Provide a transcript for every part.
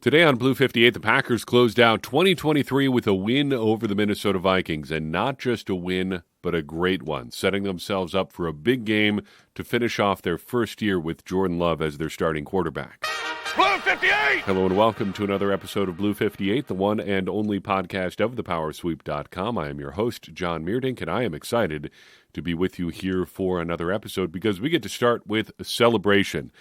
Today on Blue 58, the Packers closed out 2023 with a win over the Minnesota Vikings, and not just a win, but a great one, setting themselves up for a big game to finish off their first year with Jordan Love as their starting quarterback. Blue 58! Hello and welcome to another episode of Blue 58, the one and only podcast of thepowersweep.com. I am your host, John Meerdink, and I am excited to be with you here for another episode because we get to start with a celebration.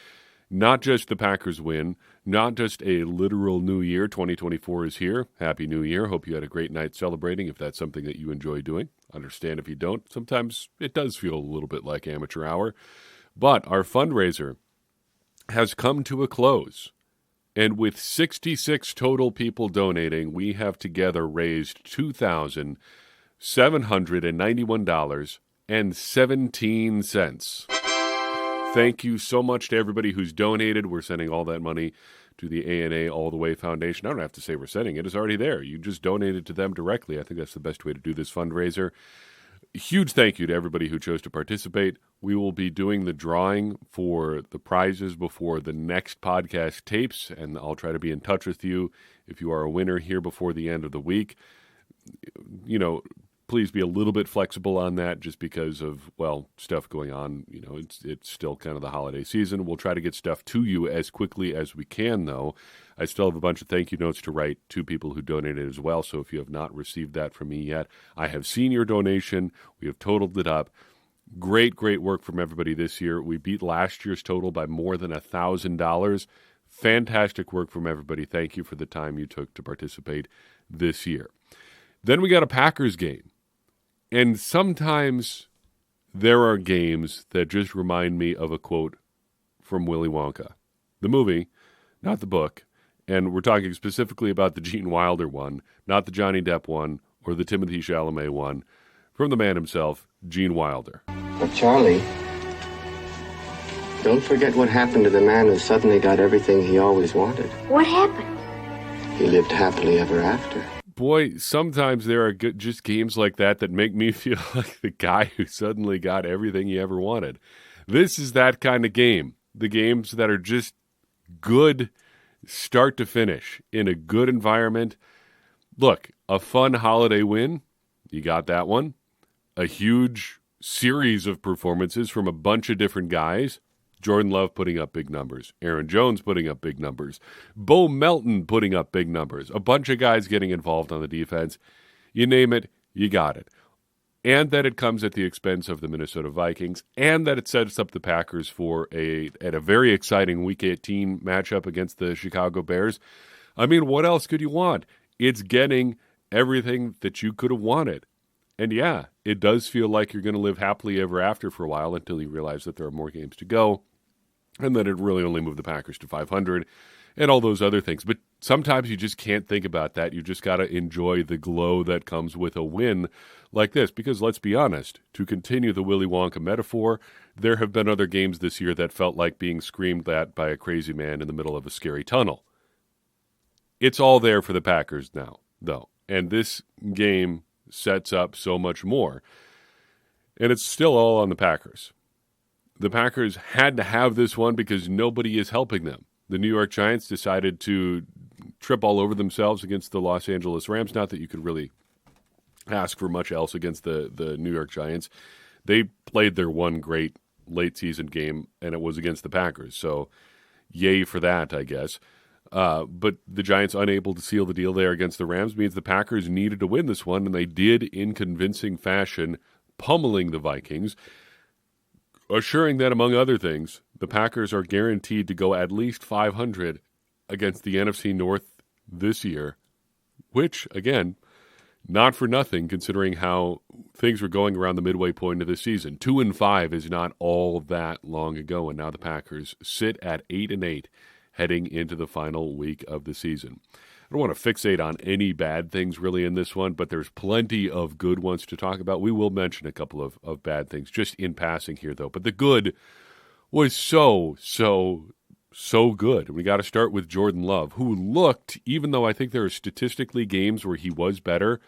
Not just the Packers win, not just a literal new year. 2024 is here. Happy New Year. Hope you had a great night celebrating if that's something that you enjoy doing. Understand if you don't. Sometimes it does feel a little bit like amateur hour. But our fundraiser has come to a close. And with 66 total people donating, we have together raised $2,791.17. Thank you so much to everybody who's donated. We're sending all that money to the ANA All the Way Foundation. I don't have to say we're sending it. It's already there. You just donated to them directly. I think that's the best way to do this fundraiser. Huge thank you to everybody who chose to participate. We will be doing the drawing for the prizes before the next podcast tapes, and I'll try to be in touch with you if you are a winner here before the end of the week. You know, please be a little bit flexible on that just because of, well, stuff going on. You know, it's still kind of the holiday season. We'll try to get stuff to you as quickly as we can, though. I still have a bunch of thank you notes to write to people who donated as well, so if you have not received that from me yet, I have seen your donation. We have totaled it up. Great work from everybody this year. We beat last year's total by more than $1,000. Fantastic work from everybody. Thank you for the time you took to participate this year. Then we got a Packers game. And sometimes there are games that just remind me of a quote from Willy Wonka. The movie, not the book. And we're talking specifically about the Gene Wilder one, not the Johnny Depp one or the Timothée Chalamet one. From the man himself, Gene Wilder. But Charlie, don't forget what happened to the man who suddenly got everything he always wanted. What happened? He lived happily ever after. Boy, sometimes there are just games like that make me feel like the guy who suddenly got everything he ever wanted. This is that kind of game. The games that are just good start to finish in a good environment. Look, a fun holiday win. You got that one. A huge series of performances from a bunch of different guys. Jordan Love putting up big numbers. Aaron Jones putting up big numbers. Bo Melton putting up big numbers. A bunch of guys getting involved on the defense. You name it, you got it. And that it comes at the expense of the Minnesota Vikings, and that it sets up the Packers for a very exciting Week 18 matchup against the Chicago Bears. I mean, what else could you want? It's getting everything that you could have wanted. And yeah, it does feel like you're going to live happily ever after for a while until you realize that there are more games to go. And that it really only moved the Packers to 500 and all those other things. But sometimes you just can't think about that. You just got to enjoy the glow that comes with a win like this. Because let's be honest, to continue the Willy Wonka metaphor, there have been other games this year that felt like being screamed at by a crazy man in the middle of a scary tunnel. It's all there for the Packers now, though. And this game sets up so much more. And it's still all on the Packers. The Packers had to have this one because nobody is helping them. The New York Giants decided to trip all over themselves against the Los Angeles Rams. Not that you could really ask for much else against the New York Giants. They played their one great late season game, and it was against the Packers. So yay for that, I guess. But the Giants unable to seal the deal there against the Rams means the Packers needed to win this one, and they did in convincing fashion, pummeling the Vikings, assuring that, among other things, the Packers are guaranteed to go at least 500 against the NFC North this year, which, again, not for nothing considering how things were going around the midway point of the season. 2-5 is not all that long ago, and now the Packers sit at 8-8 heading into the final week of the season. I don't want to fixate on any bad things really in this one, but there's plenty of good ones to talk about. We will mention a couple of bad things just in passing here, though. But the good was so good. We got to start with Jordan Love, who looked, even though I think there are statistically games where he was better,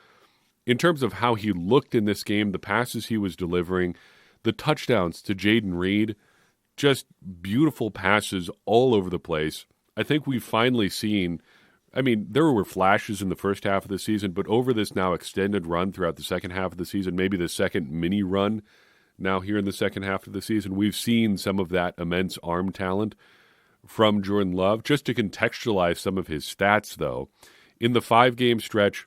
in terms of how he looked in this game, the passes he was delivering, the touchdowns to Jaden Reed, just beautiful passes all over the place. I think we've finally seen I mean, there were flashes in the first half of the season, but over this now extended run throughout the second half of the season, maybe the second mini run now here in the second half of the season, we've seen some of that immense arm talent from Jordan Love. Just to contextualize some of his stats, though, in the 5-game stretch,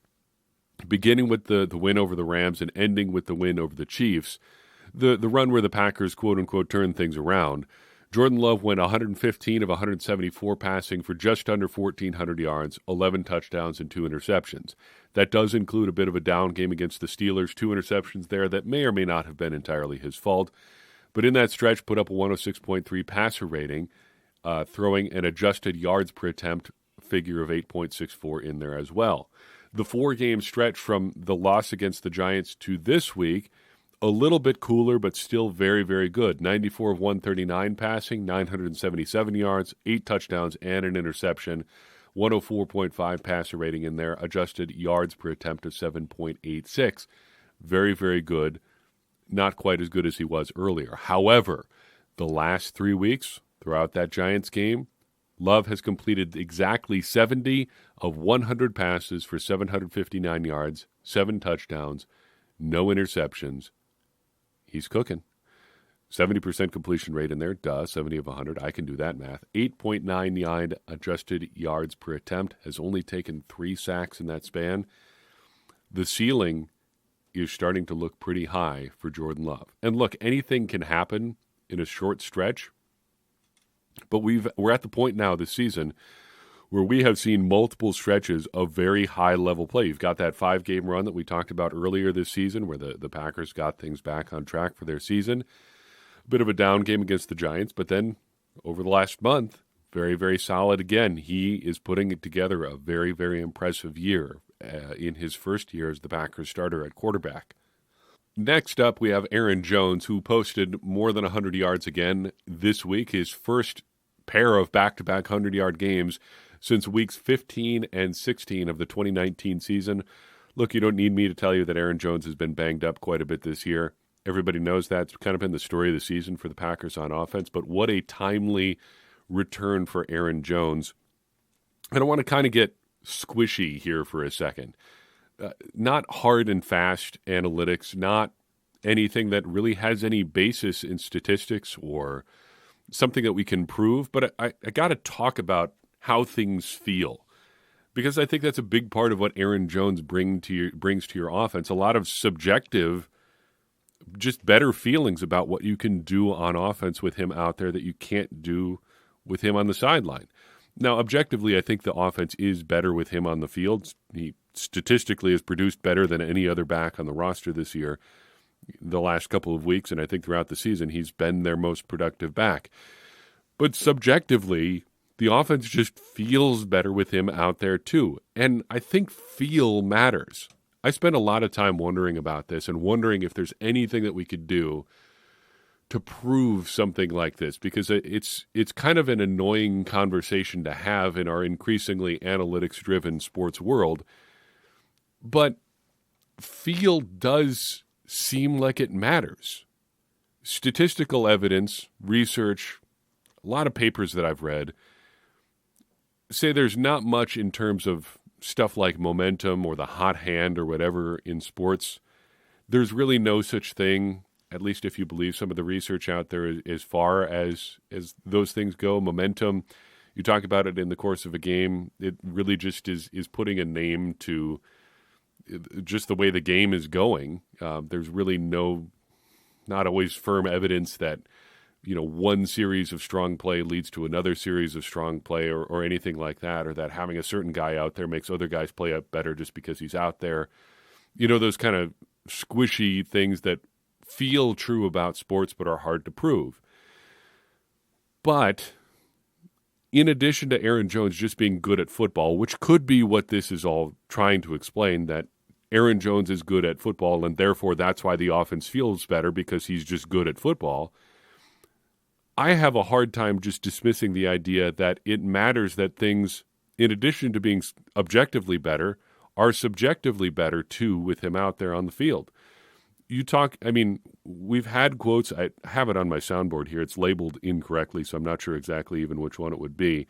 beginning with the win over the Rams and ending with the win over the Chiefs, the run where the Packers, quote-unquote, turned things around, Jordan Love went 115 of 174 passing for just under 1,400 yards, 11 touchdowns, and 2 interceptions. That does include a bit of a down game against the Steelers, 2 interceptions there that may or may not have been entirely his fault. But in that stretch, put up a 106.3 passer rating, throwing an adjusted yards per attempt figure of 8.64 in there as well. The 4-game stretch from the loss against the Giants to this week, a little bit cooler, but still very, very good. 94 of 139 passing, 977 yards, 8 touchdowns, and an interception. 104.5 passer rating in there. Adjusted yards per attempt of 7.86. Very, very good. Not quite as good as he was earlier. However, the last 3 weeks throughout that Giants game, Love has completed exactly 70 of 100 passes for 759 yards, 7 touchdowns, no interceptions. He's cooking. 70% completion rate in there. Duh, 70 of 100. I can do that math. 8.99 adjusted yards per attempt. Has only taken 3 sacks in that span. The ceiling is starting to look pretty high for Jordan Love. And look, anything can happen in a short stretch. But we're at the point now this season where we have seen multiple stretches of very high-level play. You've got that 5-game run that we talked about earlier this season where the Packers got things back on track for their season. A bit of a down game against the Giants, but then over the last month, very, very solid again. He is putting it together a very, very impressive year in his first year as the Packers starter at quarterback. Next up, we have Aaron Jones, who posted more than 100 yards again this week, his first pair of back-to-back 100-yard games since weeks 15 and 16 of the 2019 season. Look, you don't need me to tell you that Aaron Jones has been banged up quite a bit this year. Everybody knows that. It's kind of been the story of the season for the Packers on offense, but what a timely return for Aaron Jones. And I want to kind of get squishy here for a second. Not hard and fast analytics, not anything that really has any basis in statistics or something that we can prove, but I got to talk about how things feel, because I think that's a big part of what Aaron Jones brings to your offense. A lot of subjective, just better feelings about what you can do on offense with him out there that you can't do with him on the sideline. Now, objectively, I think the offense is better with him on the field. He statistically has produced better than any other back on the roster this year, the last couple of weeks, and I think throughout the season he's been their most productive back. But subjectively, the offense just feels better with him out there too. And I think feel matters. I spent a lot of time wondering about this and wondering if there's anything that we could do to prove something like this, because it's kind of an annoying conversation to have in our increasingly analytics-driven sports world. But feel does seem like it matters. Statistical evidence, research, a lot of papers that I've read say there's not much in terms of stuff like momentum or the hot hand or whatever in sports. There's really no such thing, at least if you believe some of the research out there, as far as those things go. Momentum, you talk about it in the course of a game, it really just is putting a name to just the way the game is going. There's really not always firm evidence that, one series of strong play leads to another series of strong play or anything like that, or that having a certain guy out there makes other guys play up better just because he's out there. Those kind of squishy things that feel true about sports but are hard to prove. But in addition to Aaron Jones just being good at football, which could be what this is all trying to explain, that Aaron Jones is good at football and therefore that's why the offense feels better because he's just good at football, I have a hard time just dismissing the idea that it matters that things, in addition to being objectively better, are subjectively better too with him out there on the field. We've had quotes. I have it on my soundboard here. It's labeled incorrectly, so I'm not sure exactly even which one it would be.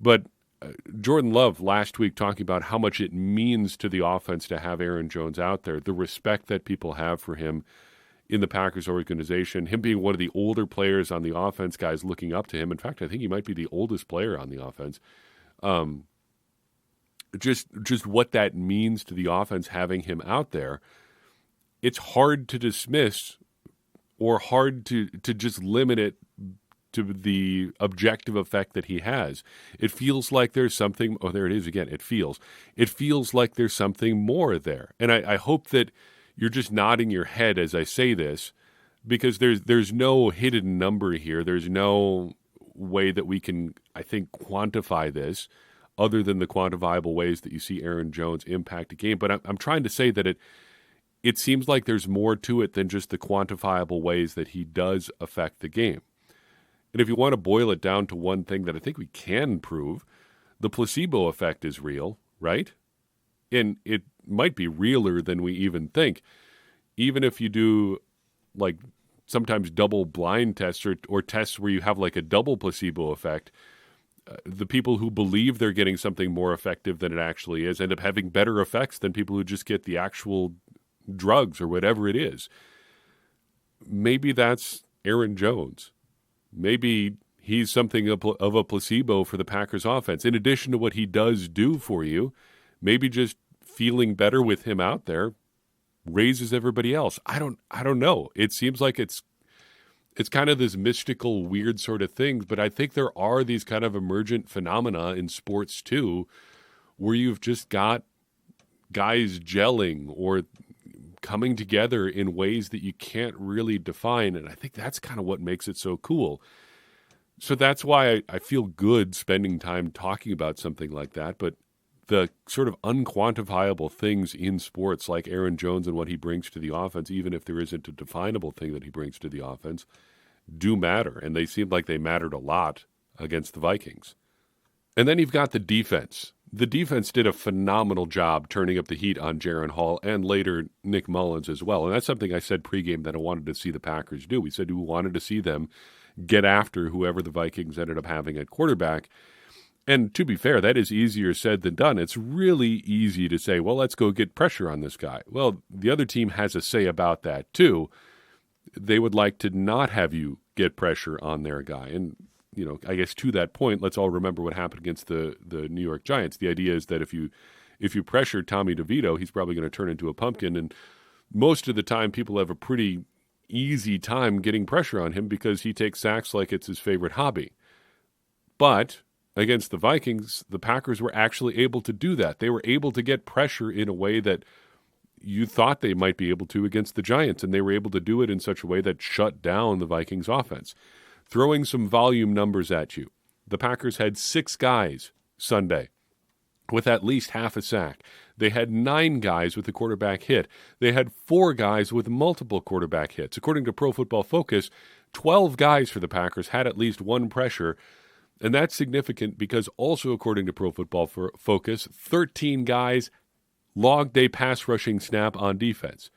But Jordan Love last week talking about how much it means to the offense to have Aaron Jones out there, the respect that people have for him in the Packers organization, him being one of the older players on the offense, guys looking up to him. In fact, I think he might be the oldest player on the offense. Just what that means to the offense having him out there, it's hard to dismiss or hard to just limit it to the objective effect that he has. It feels like there's something, oh, there it is again, it feels like there's something more there. And I hope that you're just nodding your head as I say this, because there's no hidden number here. There's no way that we can, I think, quantify this other than the quantifiable ways that you see Aaron Jones impact a game. But I'm trying to say that it seems like there's more to it than just the quantifiable ways that he does affect the game. And if you want to boil it down to one thing that I think we can prove, the placebo effect is real, right? And it might be realer than we even think. Even if you do like sometimes double blind tests or tests where you have like a double placebo effect, the people who believe they're getting something more effective than it actually is end up having better effects than people who just get the actual drugs or whatever it is. Maybe that's Aaron Jones. Maybe he's something of a placebo for the Packers offense. In addition to what he does do for you, maybe just feeling better with him out there raises everybody else. I don't know. It seems like it's kind of this mystical, weird sort of thing, but I think there are these kind of emergent phenomena in sports too, where you've just got guys gelling or coming together in ways that you can't really define, and I think that's kind of what makes it so cool. So that's why I feel good spending time talking about something like that, but the sort of unquantifiable things in sports like Aaron Jones and what he brings to the offense, even if there isn't a definable thing that he brings to the offense, do matter. And they seemed like they mattered a lot against the Vikings. And then you've got the defense. The defense did a phenomenal job turning up the heat on Jaron Hall and later Nick Mullins as well. And that's something I said pregame that I wanted to see the Packers do. We said we wanted to see them get after whoever the Vikings ended up having at quarterback. And to be fair, that is easier said than done. It's really easy to say, well, let's go get pressure on this guy. Well, the other team has a say about that too. They would like to not have you get pressure on their guy. And, you know, I guess to that point, let's all remember what happened against the New York Giants. The idea is that if you pressure Tommy DeVito, he's probably going to turn into a pumpkin. And most of the time, people have a pretty easy time getting pressure on him because he takes sacks like it's his favorite hobby. But against the Vikings, the Packers were actually able to do that. They were able to get pressure in a way that you thought they might be able to against the Giants, and they were able to do it in such a way that shut down the Vikings offense. Throwing some volume numbers at you, the Packers had 6 guys Sunday with at least half a sack. They had 9 guys with a quarterback hit. They had 4 guys with multiple quarterback hits. According to Pro Football Focus, 12 guys for the Packers had at least one pressure. And that's significant because also according to Pro Football Focus, 13 guys logged a pass rushing snap on defense.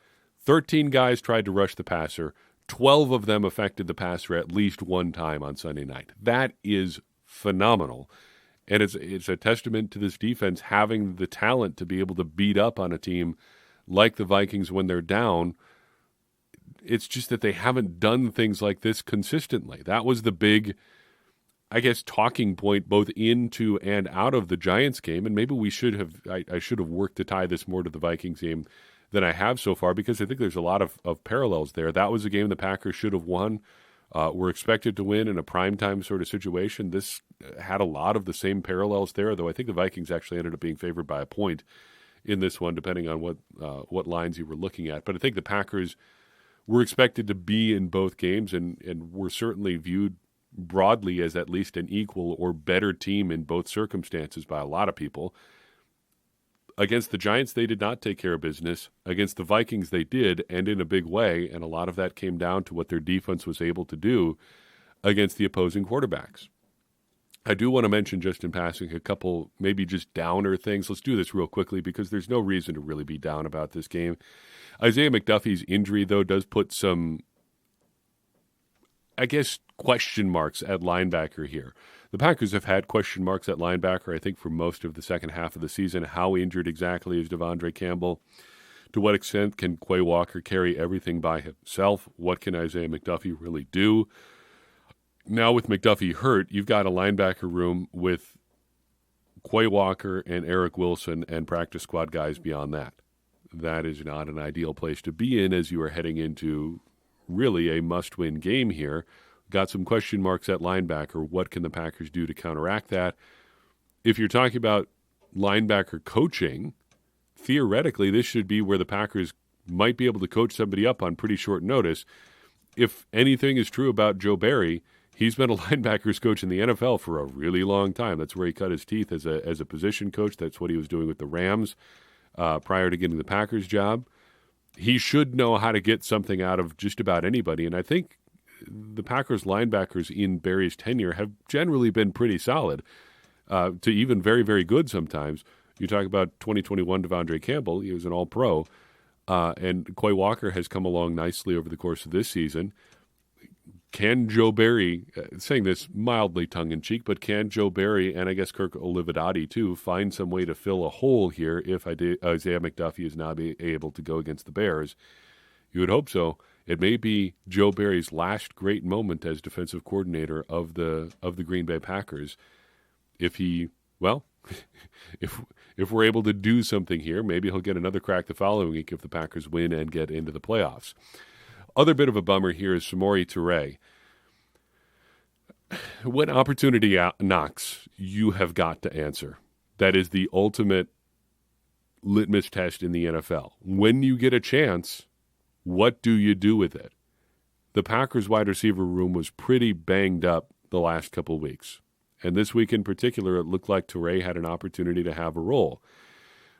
13 guys tried to rush the passer. 12 of them affected the passer at least one time on Sunday night. That is phenomenal. And it's a testament to this defense having the talent to be able to beat up on a team like the Vikings when they're down. It's just that they haven't done things like this consistently. That was the big, I guess, talking point both into and out of the Giants game, and maybe we should have. I should have worked to tie this more to the Vikings game than I have so far because I think there's a lot of parallels there. That was a game the Packers should have won. Were expected to win in a primetime sort of situation. This had a lot of the same parallels there, though I think the Vikings actually ended up being favored by a point in this one, depending on what lines you were looking at. But I think the Packers were expected to be in both games and were certainly viewed broadly as at least an equal or better team in both circumstances by a lot of people. Against the Giants, they did not take care of business. Against the Vikings, they did, and in a big way, and a lot of that came down to what their defense was able to do against the opposing quarterbacks. I do want to mention, just in passing, a couple maybe just downer things. Let's do this real quickly because there's no reason to really be down about this game. Isaiah McDuffie's injury, though, does put some, I guess, question marks at linebacker here. The Packers have had question marks at linebacker, I think, for most of the second half of the season. How injured exactly is Devondre Campbell? To what extent can Quay Walker carry everything by himself? What can Isaiah McDuffie really do? Now with McDuffie hurt, you've got a linebacker room with Quay Walker and Eric Wilson and practice squad guys beyond that. That is not an ideal place to be in as you are heading into really a must-win game here. Got some question marks at linebacker. What can the Packers do to counteract that? If you're talking about linebacker coaching, theoretically, this should be where the Packers might be able to coach somebody up on pretty short notice. If anything is true about Joe Barry, he's been a linebackers coach in the NFL for a really long time. That's where he cut his teeth as a position coach. That's what he was doing with the Rams prior to getting the Packers job. He should know how to get something out of just about anybody, and I think the Packers linebackers in Barry's tenure have generally been pretty solid, to even very, very good sometimes. You talk about 2021 Devondre Campbell, he was an all-pro, and Quay Walker has come along nicely over the course of this season. Can Joe Barry, saying this mildly tongue-in-cheek, but can Joe Barry, and I guess Kirk Olivadotti too, find some way to fill a hole here if Isaiah McDuffie is not able to go against the Bears? You would hope so. It may be Joe Barry's last great moment as defensive coordinator of the Green Bay Packers. If he, well, if we're able to do something here, maybe he'll get another crack the following week if the Packers win and get into the playoffs. Other bit of a bummer here is Symmetry Toure. When opportunity knocks, you have got to answer. That is the ultimate litmus test in the NFL. When you get a chance, what do you do with it? The Packers wide receiver room was pretty banged up the last couple of weeks. And this week in particular, it looked like Toure had an opportunity to have a role.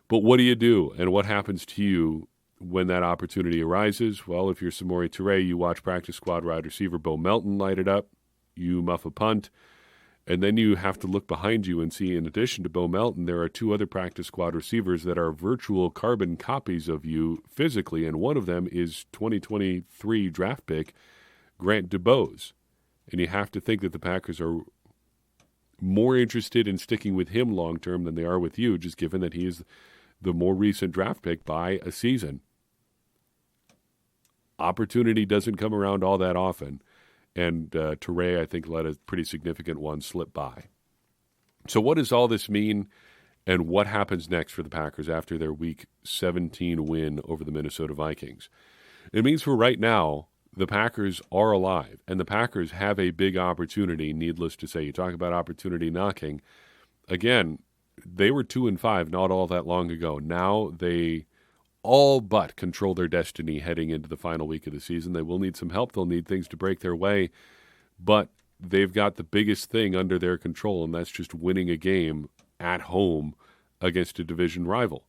But what do you do? And what happens to you when that opportunity arises? Well, if you're Symmetry Toure, you watch practice squad wide receiver Bo Melton light it up. You muff a punt. And then you have to look behind you and see, in addition to Bo Melton, there are two other practice squad receivers that are virtual carbon copies of you physically, and one of them is 2023 draft pick Grant DuBose. And you have to think that the Packers are more interested in sticking with him long-term than they are with you, just given that he is the more recent draft pick by a season. Opportunity doesn't come around all that often. And Toure, I think, let a pretty significant one slip by. So what does all this mean, and what happens next for the Packers after their Week 17 win over the Minnesota Vikings? It means for right now, the Packers are alive, and the Packers have a big opportunity, needless to say. You talk about opportunity knocking. Again, they were 2-5 not all that long ago. Now they all but control their destiny heading into the final week of the season. They will need some help. They'll need things to break their way, but they've got the biggest thing under their control, and that's just winning a game at home against a division rival.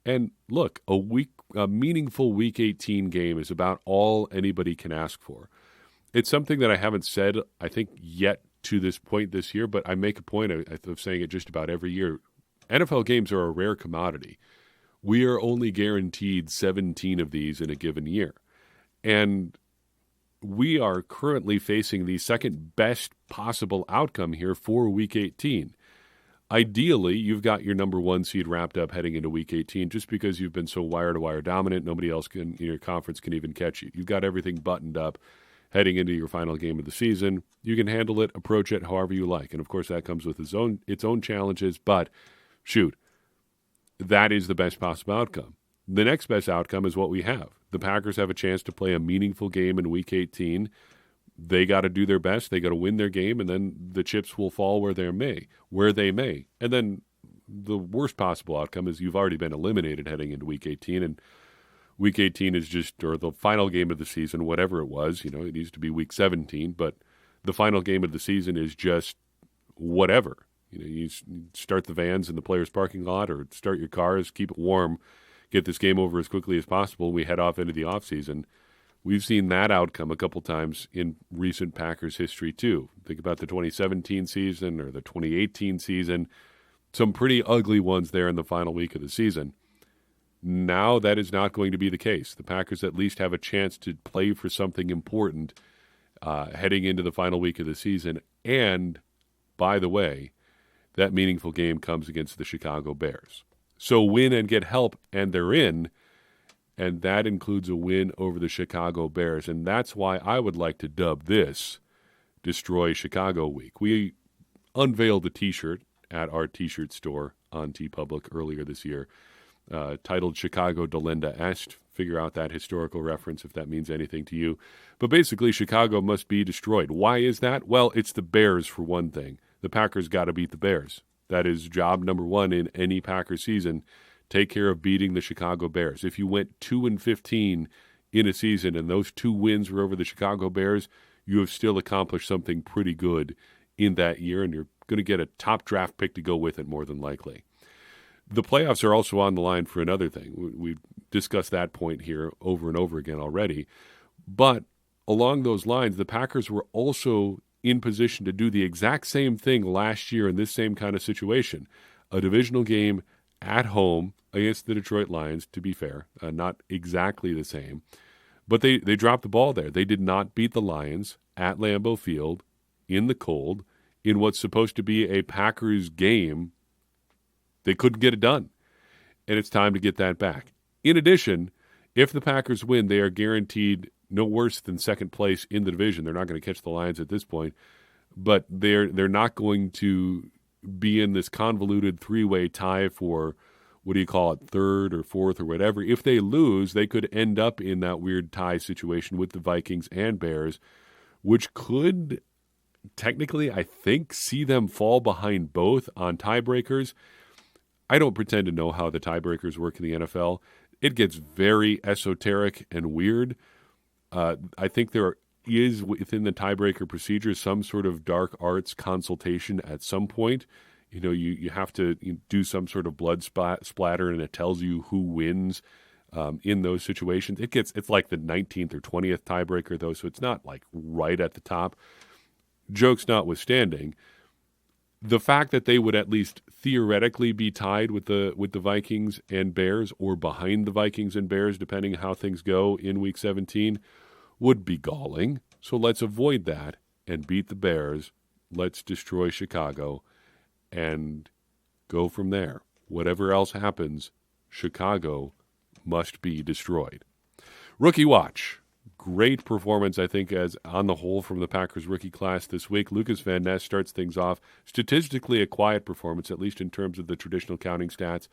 And look, a meaningful Week 18 game is about all anybody can ask for. It's something that I haven't said, I think, yet to this point this year, but I make a point of saying it just about every year. NFL games are a rare commodity. We are only guaranteed 17 of these in a given year. And we are currently facing the second best possible outcome here for Week 18. Ideally, you've got your number one seed wrapped up heading into Week 18 just because you've been so wire-to-wire dominant. Nobody else in your conference can even catch you. You've got everything buttoned up heading into your final game of the season. You can handle it, approach it however you like. And, of course, that comes with its own challenges. But, shoot, that is the best possible outcome. The next best outcome is what we have. The Packers have a chance to play a meaningful game in Week 18. They got to do their best. They got to win their game, and then the chips will fall where they may. And then the worst possible outcome is you've already been eliminated heading into Week 18, and Week 18 is just, or the final game of the season, whatever it was, it needs to be Week 17, but the final game of the season is just whatever. You start the vans in the players' parking lot or start your cars, keep it warm, get this game over as quickly as possible. We head off into the offseason. We've seen that outcome a couple times in recent Packers history, too. Think about the 2017 season or the 2018 season. Some pretty ugly ones there in the final week of the season. Now that is not going to be the case. The Packers at least have a chance to play for something important heading into the final week of the season and by the way, that meaningful game comes against the Chicago Bears. So win and get help, and they're in, and that includes a win over the Chicago Bears. And that's why I would like to dub this Destroy Chicago Week. We unveiled a T-shirt at our T-shirt store on TeePublic earlier this year, titled Chicago Delinda Est. Figure out that historical reference if that means anything to you. But basically, Chicago must be destroyed. Why is that? Well, it's the Bears for one thing. The Packers got to beat the Bears. That is job number one in any Packers season. Take care of beating the Chicago Bears. If you went 2-15 in a season and those 2 wins were over the Chicago Bears, you have still accomplished something pretty good in that year, and you're going to get a top draft pick to go with it more than likely. The playoffs are also on the line for another thing. We've discussed that point here over and over again already. But along those lines, the Packers were also in position to do the exact same thing last year in this same kind of situation. A divisional game at home against the Detroit Lions, to be fair, not exactly the same. But they dropped the ball there. They did not beat the Lions at Lambeau Field in the cold in what's supposed to be a Packers game. They couldn't get it done, and it's time to get that back. In addition, if the Packers win, they are guaranteed no worse than second place in the division. They're not going to catch the Lions at this point, but they're not going to be in this convoluted three-way tie for, what do you call it, third or fourth or whatever. If they lose, they could end up in that weird tie situation with the Vikings and Bears, which could technically, I think, see them fall behind both on tiebreakers. I don't pretend to know how the tiebreakers work in the NFL. It gets very esoteric and weird. I think there is within the tiebreaker procedure some sort of dark arts consultation at some point. You have to do some sort of blood splatter, and it tells you who wins in those situations. It's like the 19th or 20th tiebreaker, though, so it's not like right at the top. Jokes notwithstanding, the fact that they would at least theoretically be tied with the Vikings and Bears, or behind the Vikings and Bears, depending how things go in Week 17, would be galling. So let's avoid that and beat the Bears. Let's destroy Chicago and go from there. Whatever else happens, Chicago must be destroyed. Rookie Watch. Great performance, I think, as on the whole from the Packers rookie class this week. Lucas Van Ness starts things off. Statistically, a quiet performance, at least in terms of the traditional counting stats.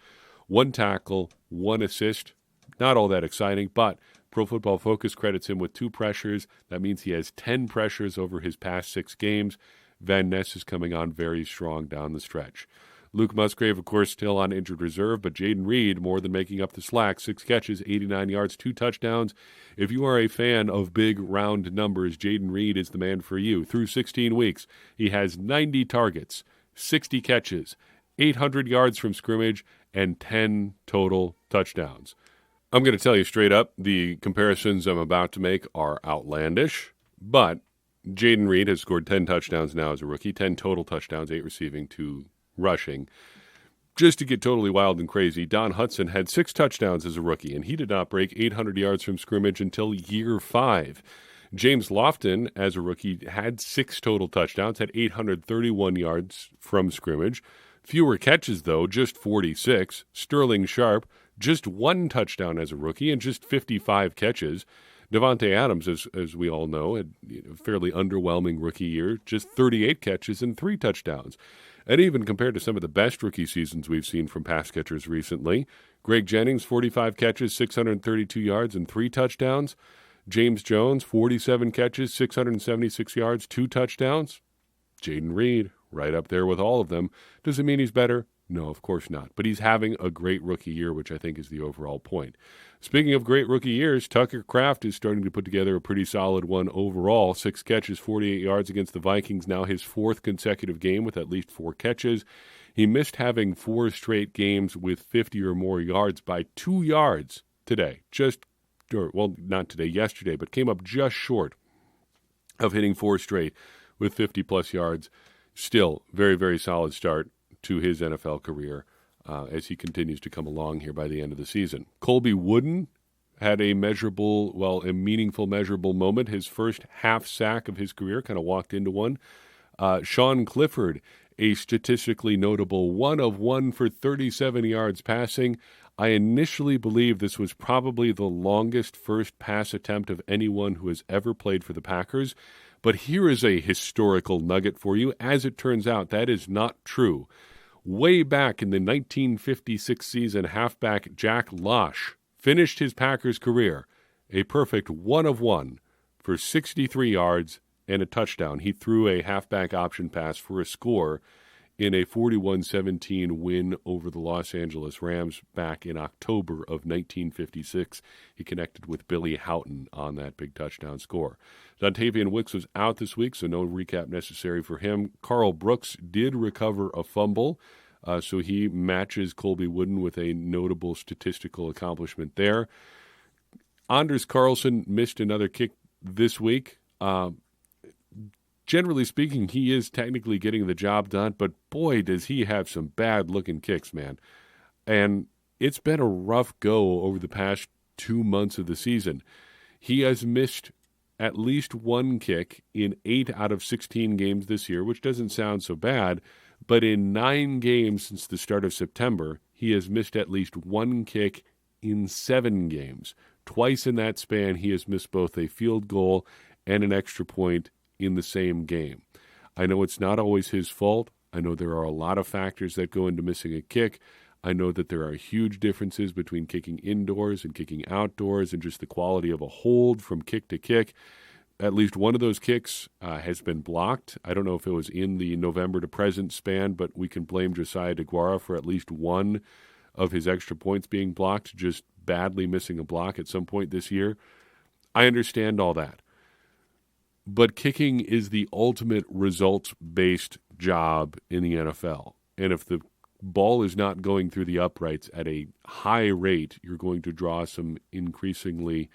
1 tackle, 1 assist. Not all that exciting, but Pro Football Focus credits him with 2 pressures. That means he has 10 pressures over his past 6 games. Van Ness is coming on very strong down the stretch. Luke Musgrave, of course, still on injured reserve, but Jaden Reed more than making up the slack. 6 catches, 89 yards, 2 touchdowns. If you are a fan of big, round numbers, Jaden Reed is the man for you. Through 16 weeks, he has 90 targets, 60 catches, 800 yards from scrimmage, and 10 total touchdowns. I'm going to tell you straight up, the comparisons I'm about to make are outlandish, but Jaden Reed has scored 10 touchdowns now as a rookie, 10 total touchdowns, 8 receiving, 2 rushing. Just to get totally wild and crazy, Don Hudson had 6 touchdowns as a rookie, and he did not break 800 yards from scrimmage until year 5. James Lofton, as a rookie, had 6 total touchdowns, had 831 yards from scrimmage. Fewer catches, though, just 46. Sterling Sharp, just 1 touchdown as a rookie and just 55 catches. Devontae Adams, as we all know, had a fairly underwhelming rookie year, just 38 catches and 3 touchdowns. And even compared to some of the best rookie seasons we've seen from pass catchers recently, Greg Jennings, 45 catches, 632 yards, and 3 touchdowns. James Jones, 47 catches, 676 yards, 2 touchdowns. Jaden Reed, right up there with all of them. Does it mean he's better? No, of course not. But he's having a great rookie year, which I think is the overall point. Speaking of great rookie years, Tucker Kraft is starting to put together a pretty solid one overall. 6 catches, 48 yards against the Vikings, now his 4th consecutive game with at least 4 catches. He missed having 4 straight games with 50 or more yards by 2 yards today. Not today, yesterday, but came up just short of hitting 4 straight with 50-plus yards. Still, very, very solid start to his NFL career as he continues to come along here by the end of the season. Colby Wooden had a meaningful measurable moment. His first half sack of his career, kind of walked into one. Sean Clifford, a statistically notable 1 of 1 for 37 yards passing. I initially believed this was probably the longest first pass attempt of anyone who has ever played for the Packers. But here is a historical nugget for you. As it turns out, that is not true. Way back in the 1956 season, halfback Jack Losh finished his Packers career a perfect 1 of 1 for 63 yards and a touchdown. He threw a halfback option pass for a score in a 41-17 win over the Los Angeles Rams back in October of 1956. He connected with Billy Houghton on that big touchdown score. Dontavian Wicks was out this week, so no recap necessary for him. Carl Brooks did recover a fumble, so he matches Colby Wooden with a notable statistical accomplishment there. Anders Carlson missed another kick this week. Generally speaking, he is technically getting the job done, but boy, does he have some bad-looking kicks, man. And it's been a rough go over the past 2 months of the season. He has missed at least one kick in 8 out of 16 games this year, which doesn't sound so bad, but in 9 games since the start of September, he has missed at least one kick in 7 games. Twice in that span, he has missed both a field goal and an extra point in the same game. I know it's not always his fault. I know there are a lot of factors that go into missing a kick. I know that there are huge differences between kicking indoors and kicking outdoors and just the quality of a hold from kick to kick. At least one of those kicks has been blocked. I don't know if it was in the November to present span, but we can blame Josiah DeGuara for at least one of his extra points being blocked, just badly missing a block at some point this year. I understand all that. But kicking is the ultimate results-based job in the NFL. And if the ball is not going through the uprights at a high rate, you're going to draw some increasingly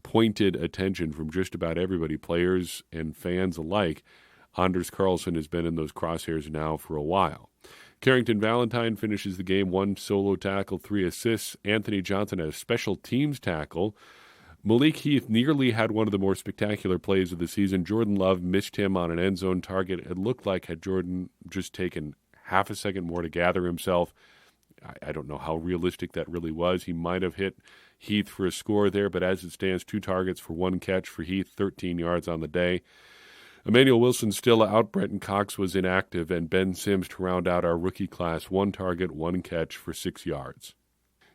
pointed attention from just about everybody, players and fans alike. Anders Carlson has been in those crosshairs now for a while. Carrington Valentine finishes the game, 1 solo tackle, 3 assists. Anthony Johnson had a special teams tackle. Malik Heath nearly had one of the more spectacular plays of the season. Jordan Love missed him on an end zone target. It looked like had Jordan just taken half a second more to gather himself. I don't know how realistic that really was. He might have hit Heath for a score there, but as it stands, 2 targets for 1 catch for Heath, 13 yards on the day. Emmanuel Wilson still out. Brenton Cox was inactive, and Ben Sims to round out our rookie class, 1 target, 1 catch for 6 yards.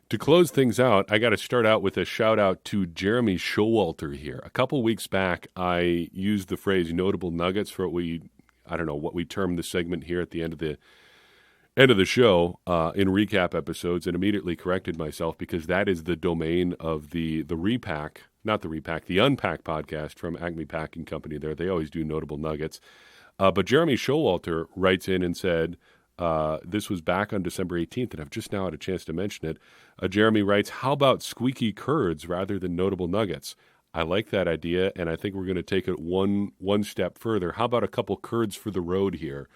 To close things out, I got to start out with a shout-out to Jeremy Showalter here. A couple weeks back, I used the phrase notable nuggets for what we termed the segment here at the end of the show in recap episodes, and immediately corrected myself because that is the domain of the Unpack podcast from Acme Packing Company there. They always do notable nuggets. But Jeremy Showalter writes in and said, this was back on December 18th, and I've just now had a chance to mention it. Jeremy writes, how about squeaky curds rather than notable nuggets? I like that idea, and I think we're going to take it one step further. How about a couple curds for the road here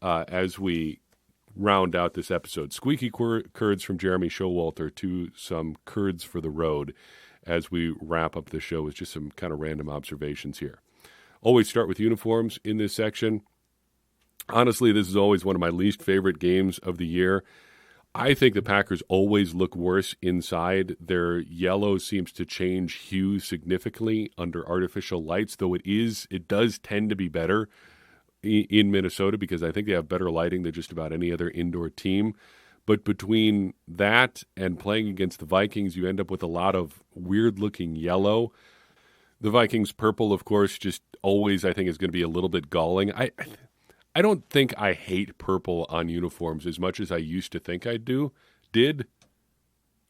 as we round out this episode? Squeaky curds from Jeremy Showalter to some curds for the road as we wrap up the show with just some kind of random observations here. Always start with uniforms in this section. Honestly, this is always one of my least favorite games of the year. I think the Packers always look worse inside. Their yellow seems to change hue significantly under artificial lights, though it does tend to be better in Minnesota because I think they have better lighting than just about any other indoor team. But between that and playing against the Vikings, you end up with a lot of weird-looking yellow. The Vikings purple, of course, just always I think is going to be a little bit galling. I don't think I hate purple on uniforms as much as I used to think I did,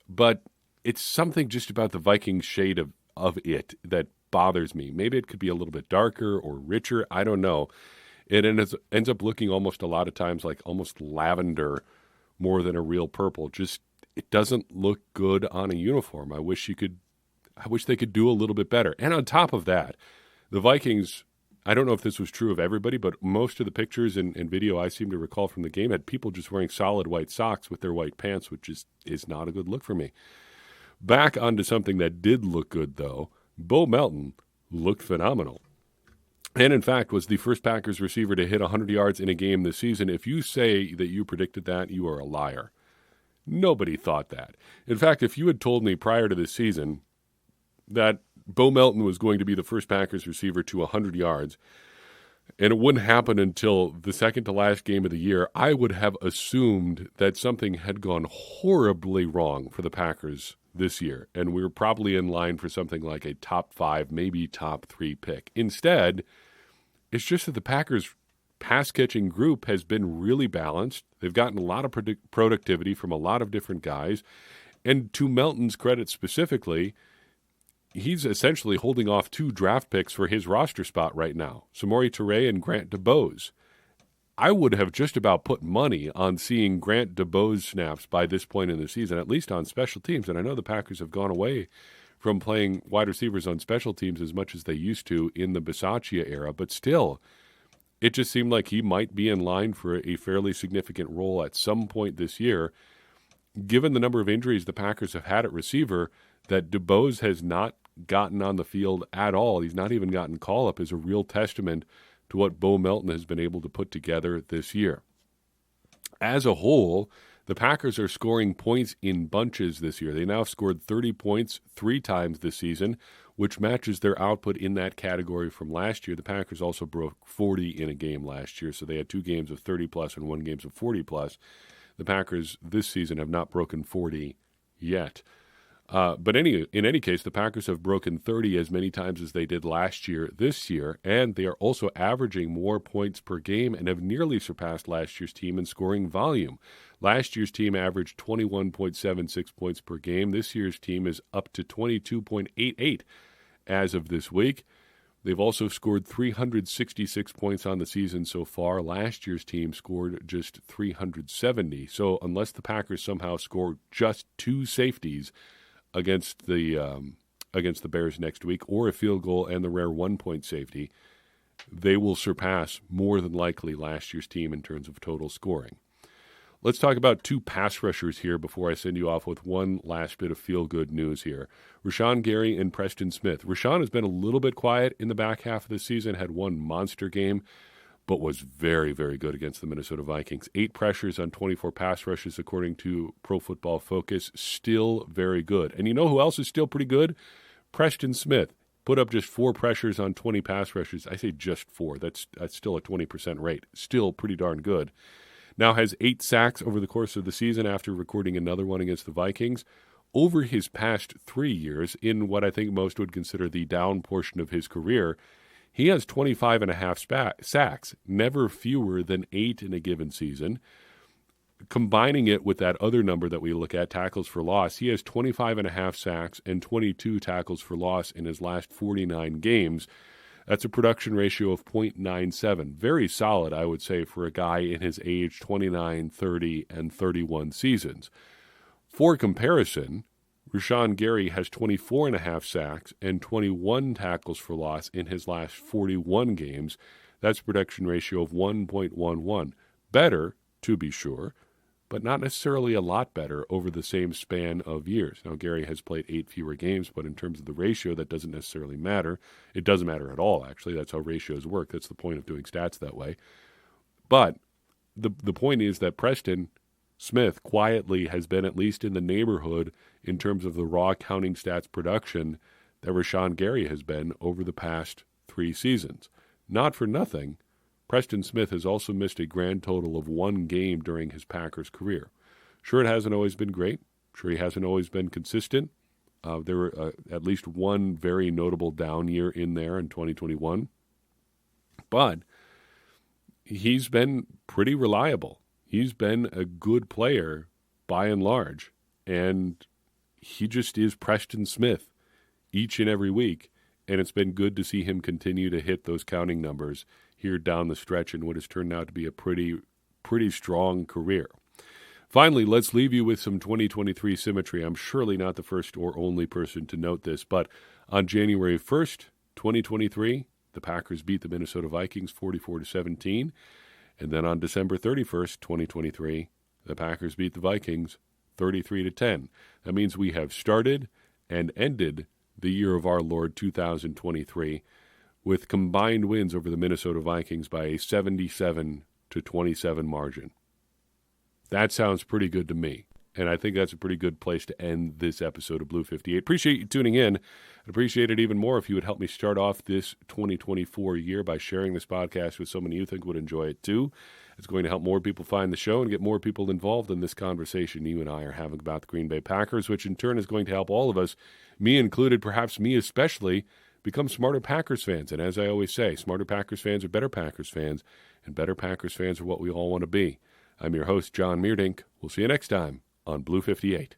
but it's something just about the Vikings shade of it that bothers me. Maybe it could be a little bit darker or richer. I don't know. It ends up looking almost a lot of times like almost lavender more than a real purple. Just it doesn't look good on a uniform. I wish they could do a little bit better. And on top of that, the Vikings, I don't know if this was true of everybody, but most of the pictures and video I seem to recall from the game had people just wearing solid white socks with their white pants, which is not a good look for me. Back onto something that did look good, though. Bo Melton looked phenomenal. and in fact was the first Packers receiver to hit 100 yards in a game this season. If you say that you predicted that, you are a liar. Nobody thought that. In fact, if you had told me prior to this season that Bo Melton was going to be the first Packers receiver to 100 yards, and it wouldn't happen until the second to last game of the year, I would have assumed that something had gone horribly wrong for the Packers this year, and we were probably in line for something like a top 5, maybe top 3 pick. Instead, it's just that the Packers' pass-catching group has been really balanced. They've gotten a lot of productivity from a lot of different guys, and to Melton's credit specifically, he's essentially holding off 2 draft picks for his roster spot right now, Samori Toure and Grant DuBose. I would have just about put money on seeing Grant DuBose snaps by this point in the season, at least on special teams. And I know the Packers have gone away from playing wide receivers on special teams as much as they used to in the Bisaccia era, but still, it just seemed like he might be in line for a fairly significant role at some point this year. Given the number of injuries the Packers have had at receiver, that DuBose has not gotten on the field at all, he's not even gotten call-up, is a real testament to what Bo Melton has been able to put together this year. As a whole, the Packers are scoring points in bunches this year. They now have scored 30 points 3 times this season, which matches their output in that category from last year. The Packers also broke 40 in a game last year, so they had 2 games of 30-plus and 1 game of 40-plus. The Packers this season have not broken 40 yet. But in any case, the Packers have broken 30 as many times as they did last year this year, and they are also averaging more points per game and have nearly surpassed last year's team in scoring volume. Last year's team averaged 21.76 points per game. This year's team is up to 22.88 as of this week. They've also scored 366 points on the season so far. Last year's team scored just 370. So unless the Packers somehow score just 2 safeties against the Bears next week, or a field goal and the rare 1-point safety, they will surpass more than likely last year's team in terms of total scoring. Let's talk about 2 pass rushers here before I send you off with one last bit of feel-good news here. Rashawn Gary and Preston Smith. Rashawn has been a little bit quiet in the back half of the season, had 1 monster game, but was very, very good against the Minnesota Vikings. 8 pressures on 24 pass rushes, according to Pro Football Focus. Still very good. And you know who else is still pretty good? Preston Smith. Put up just 4 pressures on 20 pass rushes. I say just 4. That's still a 20% rate. Still pretty darn good. Now has 8 sacks over the course of the season after recording another one against the Vikings. Over his past 3 years, in what I think most would consider the down portion of his career, he has 25.5 sacks, never fewer than 8 in a given season. Combining it with that other number that we look at, tackles for loss, he has 25.5 sacks and 22 tackles for loss in his last 49 games. That's a production ratio of 0.97. Very solid, I would say, for a guy in his age 29, 30, and 31 seasons. For comparison, Rashawn Gary has 24.5 sacks and 21 tackles for loss in his last 41 games. That's a production ratio of 1.11. Better, to be sure, but not necessarily a lot better over the same span of years. Now, Gary has played 8 fewer games, but in terms of the ratio, that doesn't necessarily matter. It doesn't matter at all, actually. That's how ratios work. That's the point of doing stats that way. But the point is that Preston Smith quietly has been at least in the neighborhood in terms of the raw counting stats production that Rashawn Gary has been over the past 3 seasons. Not for nothing, Preston Smith has also missed a grand total of 1 game during his Packers career. Sure, it hasn't always been great. Sure, he hasn't always been consistent. There were at least 1 very notable down year in there in 2021. But he's been pretty reliable. He's been a good player by and large. And he just is Preston Smith each and every week. And it's been good to see him continue to hit those counting numbers here down the stretch in what has turned out to be a pretty strong career. Finally, let's leave you with some 2023 symmetry. I'm surely not the first or only person to note this, but on January 1st, 2023, the Packers beat the Minnesota Vikings 44-17. And then on December 31st, 2023, the Packers beat the Vikings 33-10. That means we have started and ended the year of our Lord 2023 with combined wins over the Minnesota Vikings by a 77-27 margin. That sounds pretty good to me. And I think that's a pretty good place to end this episode of Blue 58. Appreciate you tuning in. I'd appreciate it even more if you would help me start off this 2024 year by sharing this podcast with someone you think would enjoy it too. It's going to help more people find the show and get more people involved in this conversation you and I are having about the Green Bay Packers, which in turn is going to help all of us, me included, perhaps me especially, become smarter Packers fans. And as I always say, smarter Packers fans are better Packers fans, and better Packers fans are what we all want to be. I'm your host, John Meerdink. We'll see you next time on Blue 58.